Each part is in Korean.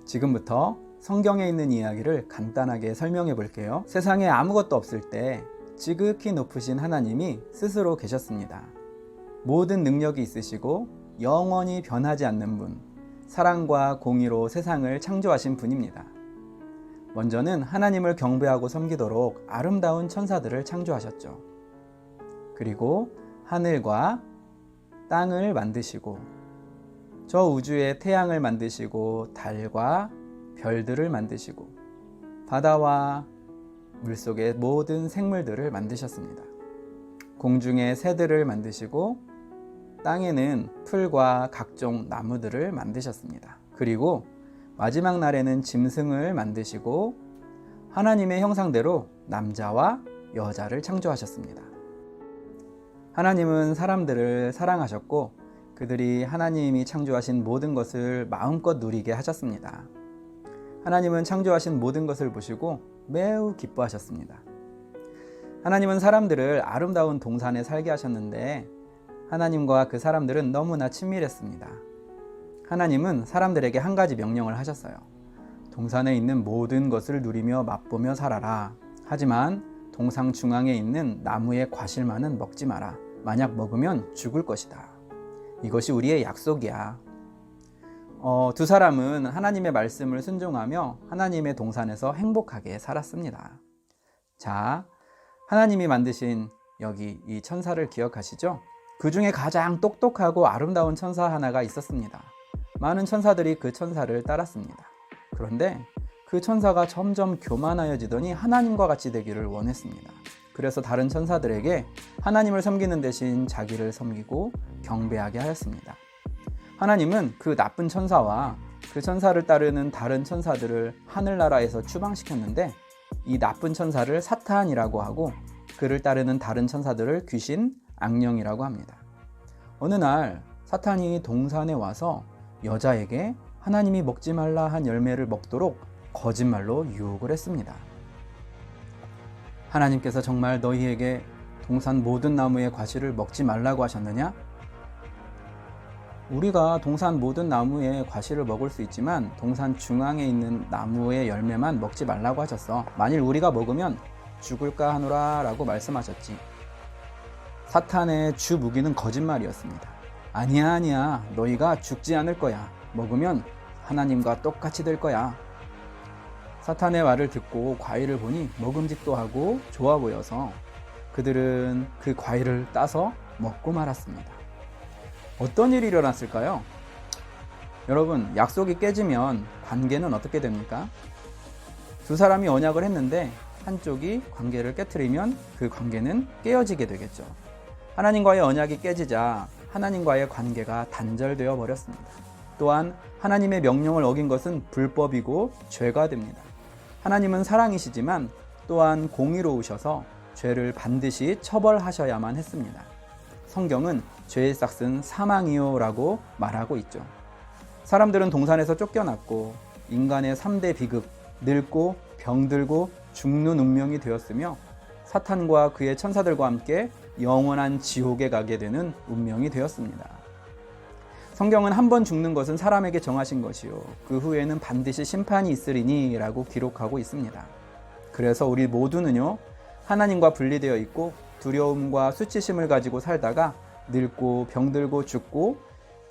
지금부터 성경에 있는 이야기를 간단하게 설명해 볼게요. 세상에 아무것도 없을 때 지극히 높으신 하나님이 스스로 계셨습니다. 모든 능력이 있으시고 영원히 변하지 않는 분, 사랑과 공의로 세상을 창조하신 분입니다. 먼저는 하나님을 경배하고 섬기도록 아름다운 천사들을 창조하셨죠. 그리고 하늘과 땅을 만드시고 저 우주에 태양을 만드시고 달과 별들을 만드시고 바다와 물속의 모든 생물들을 만드셨습니다. 공중에 새들을 만드시고 땅에는 풀과 각종 나무들을 만드셨습니다. 그리고 마지막 날에는 짐승을 만드시고 하나님의 형상대로 남자와 여자를 창조하셨습니다. 하나님은 사람들을 사랑하셨고 그들이 하나님이 창조하신 모든 것을 마음껏 누리게 하셨습니다. 하나님은 창조하신 모든 것을 보시고 매우 기뻐하셨습니다. 하나님은 사람들을 아름다운 동산에 살게 하셨는데 하나님과 그 사람들은 너무나 친밀했습니다. 하나님은 사람들에게 한 가지 명령을 하셨어요. 동산에 있는 모든 것을 누리며 맛보며 살아라. 하지만 동산 중앙에 있는 나무의 과실만은 먹지 마라. 만약 먹으면 죽을 것이다. 이것이 우리의 약속이야. 두 사람은 하나님의 말씀을 순종하며 하나님의 동산에서 행복하게 살았습니다. 자, 하나님이 만드신 여기 이 천사를 기억하시죠? 그 중에 가장 똑똑하고 아름다운 천사 하나가 있었습니다. 많은 천사들이 그 천사를 따랐습니다. 그런데 그 천사가 점점 교만하여지더니 하나님과 같이 되기를 원했습니다. 그래서 다른 천사들에게 하나님을 섬기는 대신 자기를 섬기고 경배하게 하였습니다. 하나님은 그 나쁜 천사와 그 천사를 따르는 다른 천사들을 하늘나라에서 추방시켰는데 이 나쁜 천사를 사탄이라고 하고 그를 따르는 다른 천사들을 귀신, 악령이라고 합니다. 어느 날 사탄이 동산에 와서 여자에게 하나님이 먹지 말라 한 열매를 먹도록 거짓말로 유혹을 했습니다. 하나님께서 정말 너희에게 동산 모든 나무의 과실을 먹지 말라고 하셨느냐? 우리가 동산 모든 나무의 과실을 먹을 수 있지만 동산 중앙에 있는 나무의 열매만 먹지 말라고 하셨어. 만일 우리가 먹으면 죽을까 하노라 라고 말씀하셨지. 사탄의 주 무기는 거짓말이었습니다. 아니야 너희가 죽지 않을 거야. 먹으면 하나님과 똑같이 될 거야. 사탄의 말을 듣고 과일을 보니 먹음직도 하고 좋아 보여서 그들은 그 과일을 따서 먹고 말았습니다. 어떤 일이 일어났을까요? 여러분, 약속이 깨지면 관계는 어떻게 됩니까? 두 사람이 언약을 했는데 한쪽이 관계를 깨트리면 그 관계는 깨어지게 되겠죠. 하나님과의 언약이 깨지자 하나님과의 관계가 단절되어 버렸습니다. 또한 하나님의 명령을 어긴 것은 불법이고 죄가 됩니다. 하나님은 사랑이시지만 또한 공의로우셔서 죄를 반드시 처벌하셔야만 했습니다. 성경은 죄의 싹은 사망이요 라고 말하고 있죠. 사람들은 동산에서 쫓겨났고 인간의 3대 비극, 늙고 병들고 죽는 운명이 되었으며 사탄과 그의 천사들과 함께 영원한 지옥에 가게 되는 운명이 되었습니다. 성경은 한 번 죽는 것은 사람에게 정하신 것이요 그 후에는 반드시 심판이 있으리니 라고 기록하고 있습니다. 그래서 우리 모두는요 하나님과 분리되어 있고 두려움과 수치심을 가지고 살다가 늙고 병들고 죽고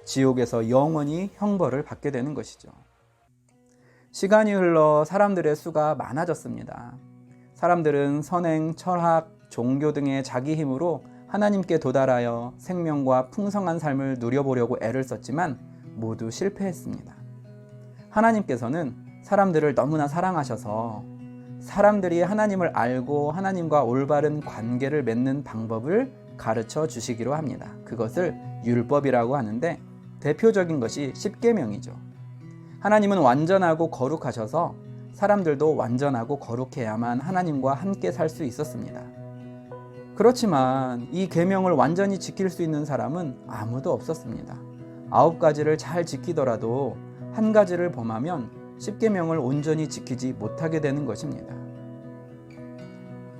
지옥에서 영원히 형벌을 받게 되는 것이죠. 시간이 흘러 사람들의 수가 많아졌습니다. 사람들은 선행, 철학, 종교 등의 자기 힘으로 하나님께 도달하여 생명과 풍성한 삶을 누려보려고 애를 썼지만 모두 실패했습니다. 하나님께서는 사람들을 너무나 사랑하셔서 사람들이 하나님을 알고 하나님과 올바른 관계를 맺는 방법을 가르쳐 주시기로 합니다. 그것을 율법이라고 하는데 대표적인 것이 십계명이죠. 하나님은 완전하고 거룩하셔서 사람들도 완전하고 거룩해야만 하나님과 함께 살 수 있었습니다. 그렇지만 이 계명을 완전히 지킬 수 있는 사람은 아무도 없었습니다. 9가지를 잘 지키더라도 한 가지를 범하면 십계명을 온전히 지키지 못하게 되는 것입니다.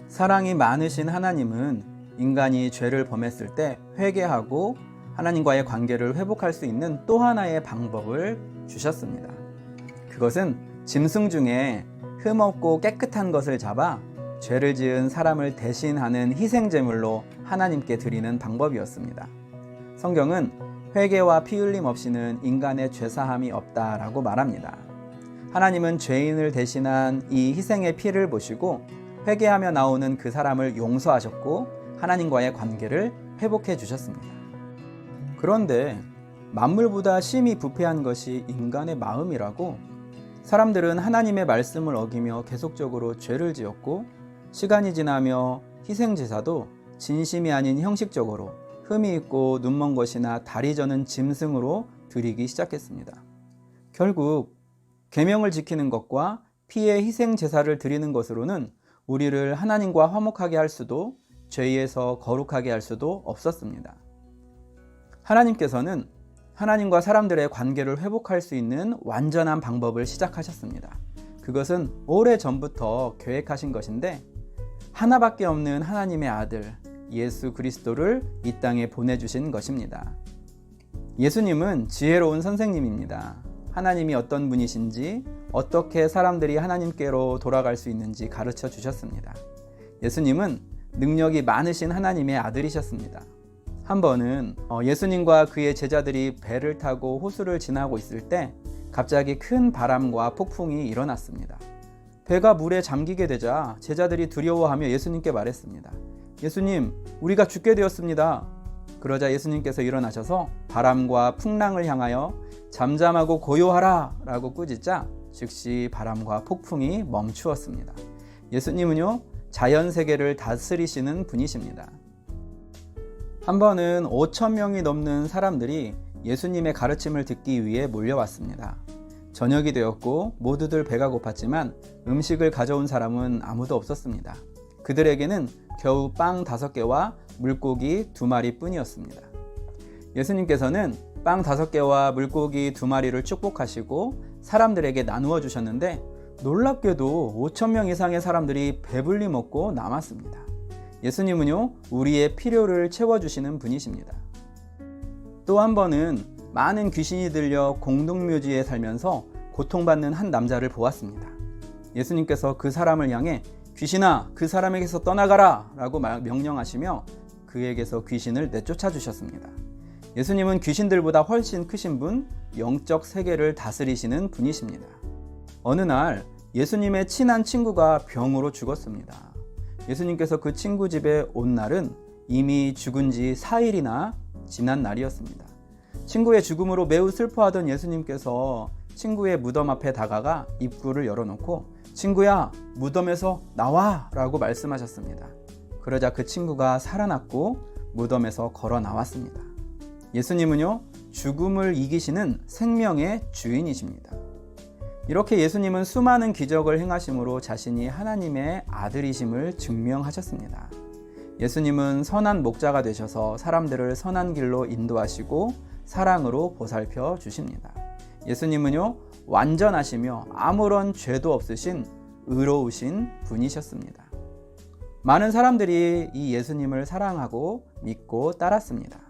사랑이 많으신 하나님은 인간이 죄를 범했을 때 회개하고 하나님과의 관계를 회복할 수 있는 또 하나의 방법을 주셨습니다. 그것은 짐승 중에 흠없고 깨끗한 것을 잡아 죄를 지은 사람을 대신하는 희생제물로 하나님께 드리는 방법이었습니다. 성경은 회개와 피 흘림 없이는 인간의 죄사함이 없다라고 말합니다. 하나님은 죄인을 대신한 이 희생의 피를 보시고 회개하며 나오는 그 사람을 용서하셨고 하나님과의 관계를 회복해 주셨습니다. 그런데 만물보다 심히 부패한 것이 인간의 마음이라고 사람들은 하나님의 말씀을 어기며 계속적으로 죄를 지었고 시간이 지나며 희생제사도 진심이 아닌 형식적으로 흠이 있고 눈먼 것이나 다리 저는 짐승으로 드리기 시작했습니다. 결국 계명을 지키는 것과 피의 희생제사를 드리는 것으로는 우리를 하나님과 화목하게 할 수도 죄에서 거룩하게 할 수도 없었습니다. 하나님께서는 하나님과 사람들의 관계를 회복할 수 있는 완전한 방법을 시작하셨습니다. 그것은 오래전부터 계획하신 것인데 하나밖에 없는 하나님의 아들 예수 그리스도를 이 땅에 보내주신 것입니다. 예수님은 지혜로운 선생님입니다. 하나님이 어떤 분이신지 어떻게 사람들이 하나님께로 돌아갈 수 있는지 가르쳐 주셨습니다. 예수님은 능력이 많으신 하나님의 아들이셨습니다. 한 번은 예수님과 그의 제자들이 배를 타고 호수를 지나고 있을 때 갑자기 큰 바람과 폭풍이 일어났습니다. 배가 물에 잠기게 되자 제자들이 두려워하며 예수님께 말했습니다. 예수님, 우리가 죽게 되었습니다. 그러자 예수님께서 일어나셔서 바람과 풍랑을 향하여 잠잠하고 고요하라 라고 꾸짖자 즉시 바람과 폭풍이 멈추었습니다. 예수님은요, 자연세계를 다스리시는 분이십니다. 한 번은 5,000명이 넘는 사람들이 예수님의 가르침을 듣기 위해 몰려왔습니다. 저녁이 되었고 모두들 배가 고팠지만 음식을 가져온 사람은 아무도 없었습니다. 그들에게는 겨우 빵 5개와 물고기 2마리 뿐이었습니다. 예수님께서는 빵 5개와 물고기 2마리를 축복하시고 사람들에게 나누어 주셨는데 놀랍게도 5,000명 이상의 사람들이 배불리 먹고 남았습니다. 예수님은요, 우리의 필요를 채워주시는 분이십니다. 또 한 번은 많은 귀신이 들려 공동묘지에 살면서 고통받는 한 남자를 보았습니다. 예수님께서 그 사람을 향해 귀신아, 그 사람에게서 떠나가라 라고 명령하시며 그에게서 귀신을 내쫓아 주셨습니다. 예수님은 귀신들보다 훨씬 크신 분, 영적 세계를 다스리시는 분이십니다. 어느 날 예수님의 친한 친구가 병으로 죽었습니다. 예수님께서 그 친구 집에 온 날은 이미 죽은 지 4일이나 지난 날이었습니다. 친구의 죽음으로 매우 슬퍼하던 예수님께서 친구의 무덤 앞에 다가가 입구를 열어놓고 친구야, 무덤에서 나와 라고 말씀하셨습니다. 그러자 그 친구가 살아났고 무덤에서 걸어 나왔습니다. 예수님은요, 죽음을 이기시는 생명의 주인이십니다. 이렇게 예수님은 수많은 기적을 행하심으로 자신이 하나님의 아들이심을 증명하셨습니다. 예수님은 선한 목자가 되셔서 사람들을 선한 길로 인도하시고 사랑으로 보살펴 주십니다. 예수님은요, 완전하시며 아무런 죄도 없으신 의로우신 분이셨습니다. 많은 사람들이 이 예수님을 사랑하고 믿고 따랐습니다.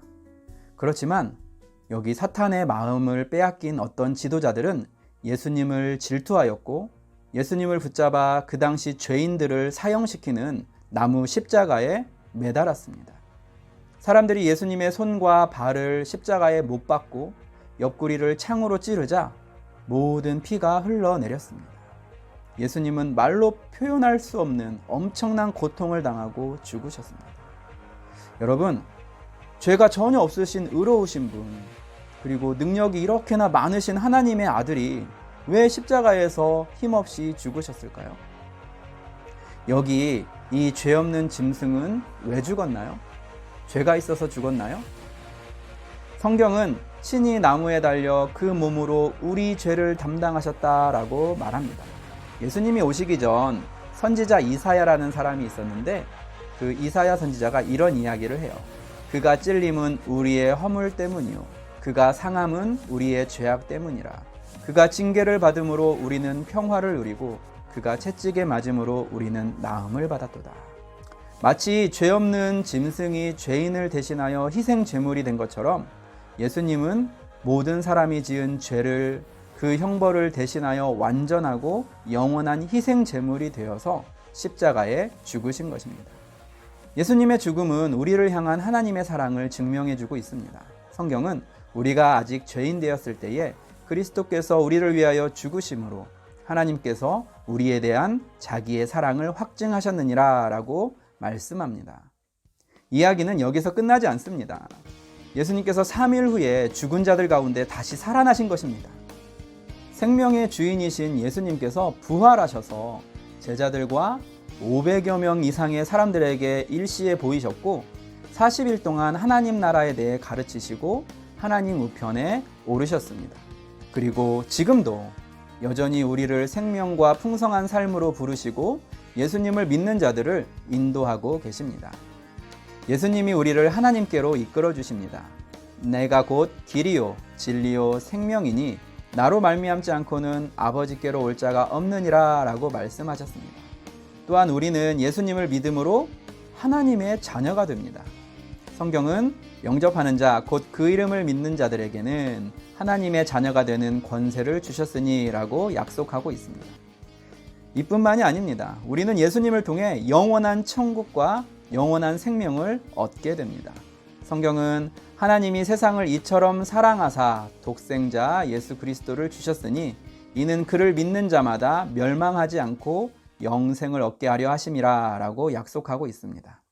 그렇지만 여기 사탄의 마음을 빼앗긴 어떤 지도자들은 예수님을 질투하였고 예수님을 붙잡아 그 당시 죄인들을 사형시키는 나무 십자가에 매달았습니다. 사람들이 예수님의 손과 발을 십자가에 못 박고 옆구리를 창으로 찌르자 모든 피가 흘러내렸습니다. 예수님은 말로 표현할 수 없는 엄청난 고통을 당하고 죽으셨습니다. 여러분, 죄가 전혀 없으신 의로우신 분, 그리고 능력이 이렇게나 많으신 하나님의 아들이 왜 십자가에서 힘없이 죽으셨을까요? 여기 이 죄 없는 짐승은 왜 죽었나요? 죄가 있어서 죽었나요? 성경은 친히 나무에 달려 그 몸으로 우리 죄를 담당하셨다라고 말합니다. 예수님이 오시기 전 선지자 이사야라는 사람이 있었는데 그 이사야 선지자가 이런 이야기를 해요. 그가 찔림은 우리의 허물 때문이요 그가 상함은 우리의 죄악 때문이라. 그가 징계를 받음으로 우리는 평화를 누리고 그가 채찍에 맞음으로 우리는 나음을 받았도다. 마치 죄 없는 짐승이 죄인을 대신하여 희생 제물이 된 것처럼 예수님은 모든 사람이 지은 죄를 그 형벌을 대신하여 완전하고 영원한 희생 제물이 되어서 십자가에 죽으신 것입니다. 예수님의 죽음은 우리를 향한 하나님의 사랑을 증명해주고 있습니다. 성경은 우리가 아직 죄인 되었을 때에 그리스도께서 우리를 위하여 죽으심으로 하나님께서 우리에 대한 자기의 사랑을 확증하셨느니라 라고 말씀합니다. 이야기는 여기서 끝나지 않습니다. 예수님께서 3일 후에 죽은 자들 가운데 다시 살아나신 것입니다. 생명의 주인이신 예수님께서 부활하셔서 제자들과 500여 명 이상의 사람들에게 일시에 보이셨고 40일 동안 하나님 나라에 대해 가르치시고 하나님 우편에 오르셨습니다. 그리고 지금도 여전히 우리를 생명과 풍성한 삶으로 부르시고 예수님을 믿는 자들을 인도하고 계십니다. 예수님이 우리를 하나님께로 이끌어 주십니다. 내가 곧 길이요 진리요 생명이니 나로 말미암지 않고는 아버지께로 올 자가 없느니라 라고 말씀하셨습니다. 또한 우리는 예수님을 믿음으로 하나님의 자녀가 됩니다. 성경은 영접하는 자, 곧 그 이름을 믿는 자들에게는 하나님의 자녀가 되는 권세를 주셨으니 라고 약속하고 있습니다. 이뿐만이 아닙니다. 우리는 예수님을 통해 영원한 천국과 영원한 생명을 얻게 됩니다. 성경은 하나님이 세상을 이처럼 사랑하사 독생자 예수 그리스도를 주셨으니 이는 그를 믿는 자마다 멸망하지 않고 영생을 얻게 하려 하심이라 라고 약속하고 있습니다.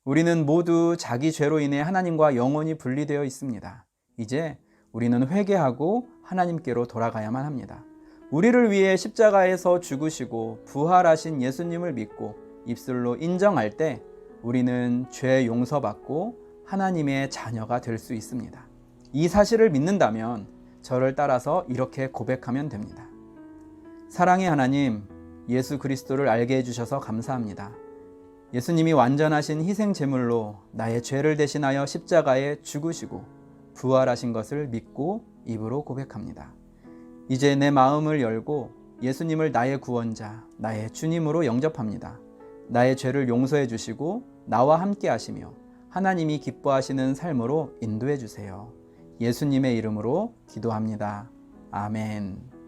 우리는 모두 자기 죄로 인해 하나님과 영원히 분리되어 있습니다. 이제 우리는 회개하고 하나님께로 돌아가야만 합니다. 우리를 위해 십자가에서 죽으시고 부활하신 예수님을 믿고 입술로 인정할 때 우리는 죄 용서받고 하나님의 자녀가 될 수 있습니다. 이 사실을 믿는다면 저를 따라서 이렇게 고백하면 됩니다. 사랑의 하나님, 예수 그리스도를 알게 해주셔서 감사합니다. 예수님이 완전하신 희생 제물로 나의 죄를 대신하여 십자가에 죽으시고 부활하신 것을 믿고 입으로 고백합니다. 이제 내 마음을 열고 예수님을 나의 구원자, 나의 주님으로 영접합니다. 나의 죄를 용서해 주시고 나와 함께 하시며 하나님이 기뻐하시는 삶으로 인도해 주세요. 예수님의 이름으로 기도합니다. 아멘.